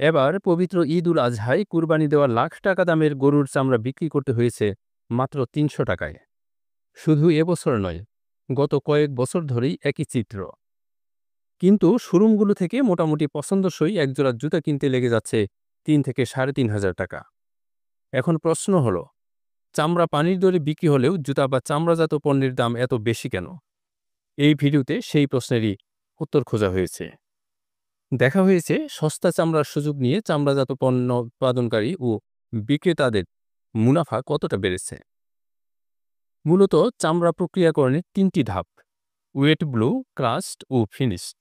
এবার পবিত্র ঈদ উল আজহায় কুরবানি দেওয়া লাখ টাকা দামের গরুর চামড়া বিক্রি করতে হয়েছে মাত্র ৩০০ টাকায়। শুধু এবছর নয়, গত কয়েক বছর ধরেই একই চিত্র। কিন্তু শোরুমগুলো থেকে মোটামুটি পছন্দসই একজোড়া জুতা কিনতে লেগে যাচ্ছে ৩ থেকে ৩,৫০০ টাকা। এখন প্রশ্ন হলো, চামড়া পানির দরে বিক্রি হলেও জুতা বা চামড়াজাত পণ্যের দাম এত বেশি কেন? এই ভিডিওতে সেই প্রশ্নেরই উত্তর খোঁজা হয়েছে। দেখা হয়েছে সস্তা চামড়ার সুযোগ নিয়ে চামড়াজাত পণ্য উৎপাদনকারী ও বিক্রেতাদের মুনাফা কতটা বেড়েছে। মূলত চামড়া প্রক্রিয়াকরণের ৩টি ধাপ: ওয়েট ব্লু, ক্রাস্ট ও finished.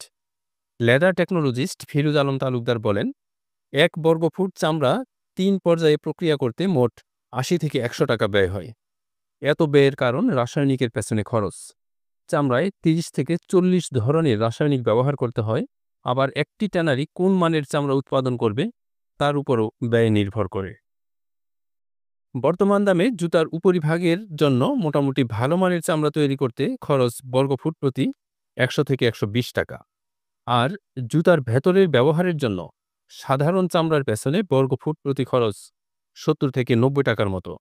Leather technologist Firoz Alam Talukdar বলেন, ১ বর্গফুট চামড়া ৩ পর্যায়ে প্রক্রিয়া করতে মোট ৮০ থেকে ১০০ টাকা ব্যয় হয়। এত ব্যয়ের কারণ রাসায়নিকের পেছনে খরচ। চামড়ায় ৩০ থেকে ৪০ ধরনের রাসায়নিক ব্যবহার করতে হয়। আবার একটি ট্যানারি কোন মানের চামড়া উৎপাদন করবে তার উপরও ব্যয় নির্ভর করে। বর্তমান দামে জুতার উপরিভাগের জন্য মোটামুটি ভালো মানের চামড়া তৈরি করতে খরচ বর্গফুট প্রতি ১০০ থেকে ১২০ টাকা। আর জুতার ভেতরের ব্যবহারের জন্য সাধারণ চামড়ার পেছনে বর্গফুট প্রতি খরচ ৭০ থেকে ৯০ টাকার মতো।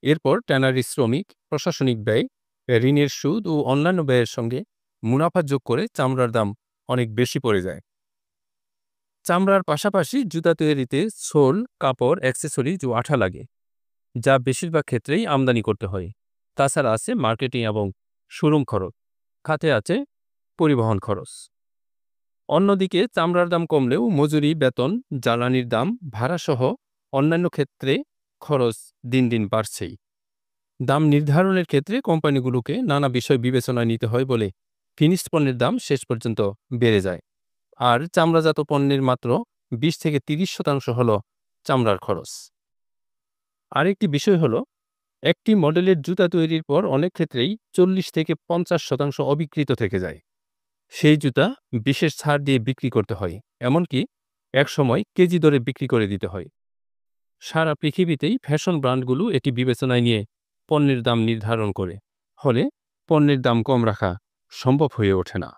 এরপর ট্যানারি শ্রমিক, প্রশাসনিক ব্যয়, ঋণের সুদ ও অন্যান্য ব্যয়ের সঙ্গে মুনাফা যোগ করে চামড়ার দাম অনেক বেশি পড়ে যায়। চামড়ার পাশাপাশি জুতা তৈরিতে সোল, কাপড়, অ্যাক্সেসরিজ ও আঠা লাগে, যা বেশিরভাগ ক্ষেত্রেই আমদানি করতে হয়। তাছাড়া আছে মার্কেটিং এবং শোরুম খরচ, খাতে আছে পরিবহন খরচ। অন্যদিকে চামড়ার দাম কমলেও মজুরি, বেতন, জ্বালানির দাম, ভাড়াসহ অন্যান্য ক্ষেত্রে খরচ দিন দিন বাড়ছেই। দাম নির্ধারণের ক্ষেত্রে কোম্পানিগুলোকে নানা বিষয় বিবেচনায় নিতে হয় বলে ফিনিশড পণ্যের দাম শেষ পর্যন্ত বেড়ে যায়। আর চামড়াজাত পণ্যের মাত্র ২০ থেকে ৩০% হল চামড়ার খরচ। আরেকটি বিষয় হলো, একটি মডেলের জুতা তৈরির পর অনেক ক্ষেত্রেই ৪০ থেকে ৫০% অবিক্রিত থেকে যায়। সেই জুতা বিশেষ ছাড় দিয়ে বিক্রি করতে হয়, এমনকি একসময় কেজি দরে বিক্রি করে দিতে হয়। সারা পৃথিবীতেই ফ্যাশন ব্র্যান্ডগুলো এটি বিবেচনায় নিয়ে পণ্যের দাম নির্ধারণ করে, ফলে পণ্যের দাম কম রাখা সম্ভব হয়ে ওঠে না।